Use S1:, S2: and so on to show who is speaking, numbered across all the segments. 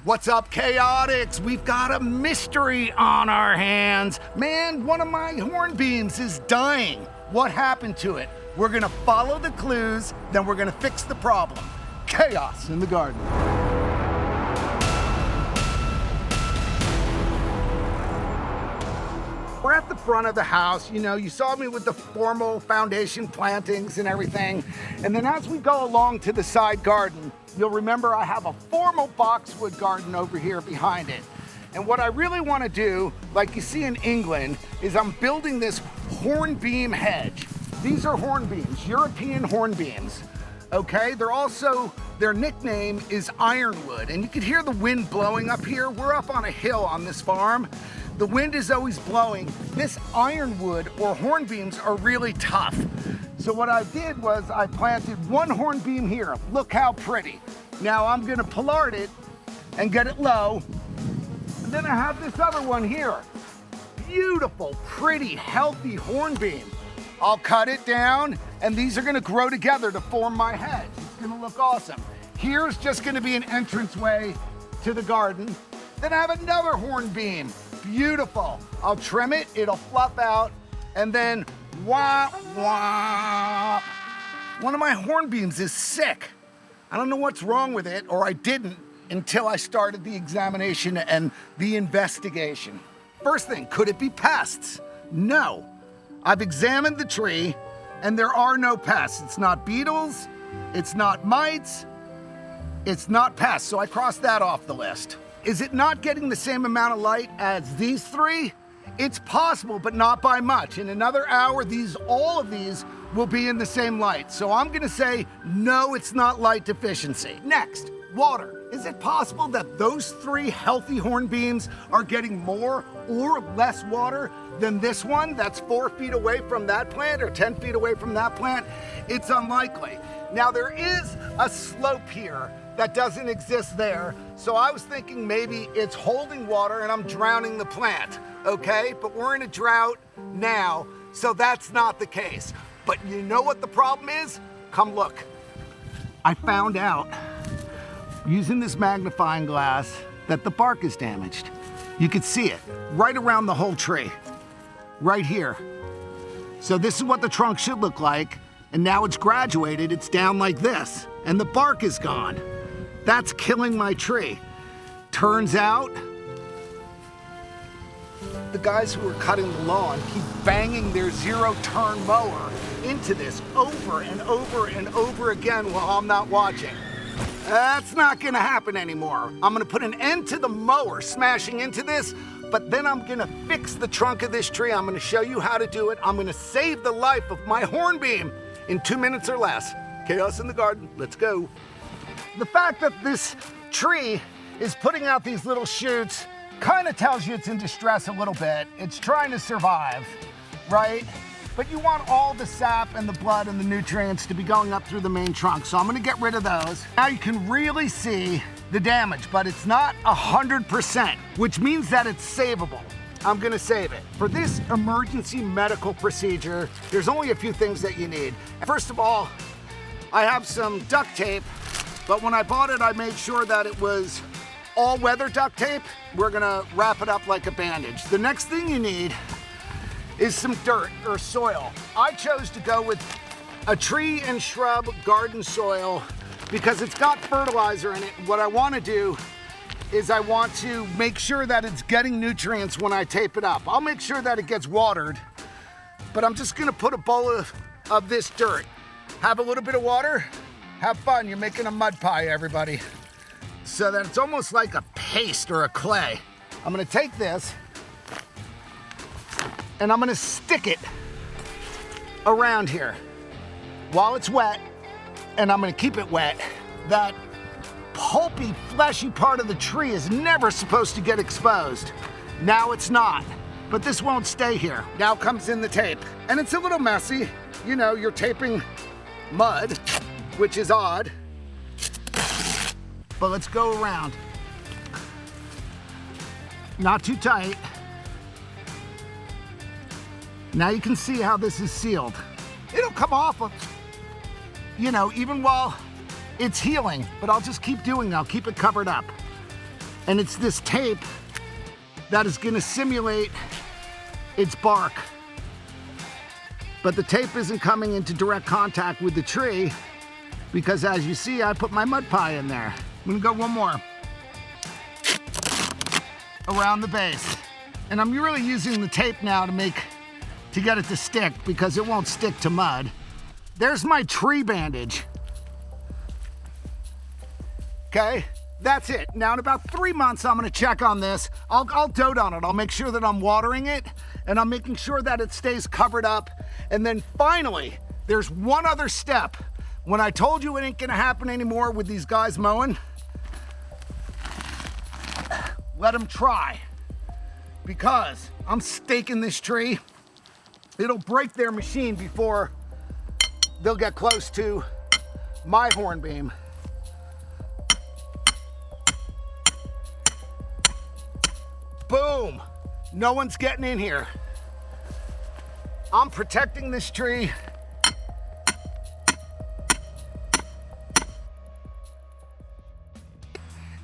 S1: What's up, Chaotix? We've got a mystery on our hands. Man, one of my hornbeams is dying. What happened to it? We're gonna follow the clues, then we're gonna fix the problem. Chaos in the garden. We're at the front of the house. You know, you saw me with the formal foundation plantings and everything. And then as we go along to the side garden, you'll remember I have a formal boxwood garden over here behind it. And what I really want to do, like you see in England, is I'm building this hornbeam hedge. These are hornbeams, European hornbeams. Okay, their nickname is ironwood. And you can hear the wind blowing up here. We're up on a hill on this farm. The wind is always blowing. This ironwood or hornbeams are really tough. So what I did was I planted one hornbeam here. Look how pretty. Now I'm gonna pollard it and get it low. And then I have this other one here. Beautiful, pretty, healthy hornbeam. I'll cut it down and these are gonna grow together to form my hedge. It's gonna look awesome. Here's just gonna be an entranceway to the garden. Then I have another hornbeam. Beautiful. I'll trim it, it'll fluff out, and then wah, wah. One of my hornbeams is sick. I don't know what's wrong with it, or I didn't until I started the examination and the investigation. First thing, could it be pests? No. I've examined the tree, and there are no pests. It's not beetles, it's not mites, it's not pests, so I crossed that off the list. Is it not getting the same amount of light as these three? It's possible, but not by much. In another hour, all of these will be in the same light. So I'm gonna say, no, it's not light deficiency. Next, water. Is it possible that those three healthy hornbeams are getting more or less water than this one that's 4 feet away from that plant or 10 feet away from that plant? It's unlikely. Now there is a slope here that doesn't exist there. So I was thinking maybe it's holding water and I'm drowning the plant, okay? But we're in a drought now, so that's not the case. But you know what the problem is? Come look. I found out using this magnifying glass that the bark is damaged. You could see it right around the whole tree, right here. So this is what the trunk should look like, and now it's graduated, it's down like this, and the bark is gone. That's killing my tree. Turns out, the guys who are cutting the lawn keep banging their zero-turn mower into this over and over and over again while I'm not watching. That's not gonna happen anymore. I'm gonna put an end to the mower smashing into this, but then I'm gonna fix the trunk of this tree. I'm gonna show you how to do it. I'm gonna save the life of my hornbeam in 2 minutes or less. Chaos in the garden, let's go. The fact that this tree is putting out these little shoots kind of tells you it's in distress a little bit. It's trying to survive, right? But you want all the sap and the blood and the nutrients to be going up through the main trunk. So I'm gonna get rid of those. Now you can really see the damage, but it's not 100%, which means that it's savable. I'm gonna save it. For this emergency medical procedure, there's only a few things that you need. First of all, I have some duct tape, but when I bought it, I made sure that it was all-weather duct tape. We're gonna wrap it up like a bandage. The next thing you need is some dirt or soil. I chose to go with a tree and shrub garden soil because it's got fertilizer in it. What I wanna do is I want to make sure that it's getting nutrients when I tape it up. I'll make sure that it gets watered, but I'm just gonna put a bowl of this dirt. Have a little bit of water, have fun, you're making a mud pie, everybody. So that it's almost like a paste or a clay. I'm gonna take this and I'm gonna stick it around here while it's wet, and I'm gonna keep it wet. That pulpy, fleshy part of the tree is never supposed to get exposed. Now it's not, but this won't stay here. Now comes in the tape, and it's a little messy. You know, you're taping mud, which is odd, but let's go around. Not too tight. Now you can see how this is sealed. It'll come off of, you know, even while it's healing, but I'll just keep doing it. I'll keep it covered up. And it's this tape that is gonna simulate its bark. But the tape isn't coming into direct contact with the tree because, as you see, I put my mud pie in there. I'm gonna go one more around the base. And I'm really using the tape now to get it to stick because it won't stick to mud. There's my tree bandage. Okay, that's it. Now in about 3 months, I'm gonna check on this. I'll dote on it. I'll make sure that I'm watering it and I'm making sure that it stays covered up. And then finally, there's one other step. When I told you it ain't gonna happen anymore with these guys mowing, let them try. Because I'm staking this tree. It'll break their machine before they'll get close to my hornbeam. Boom, no one's getting in here. I'm protecting this tree.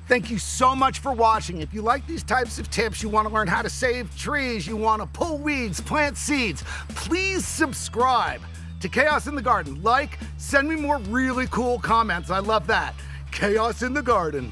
S1: Thank you so much for watching. If you like these types of tips, you want to learn how to save trees, you want to pull weeds, plant seeds, please subscribe to Chaos in the Garden. Like, send me more really cool comments. I love that. Chaos in the Garden.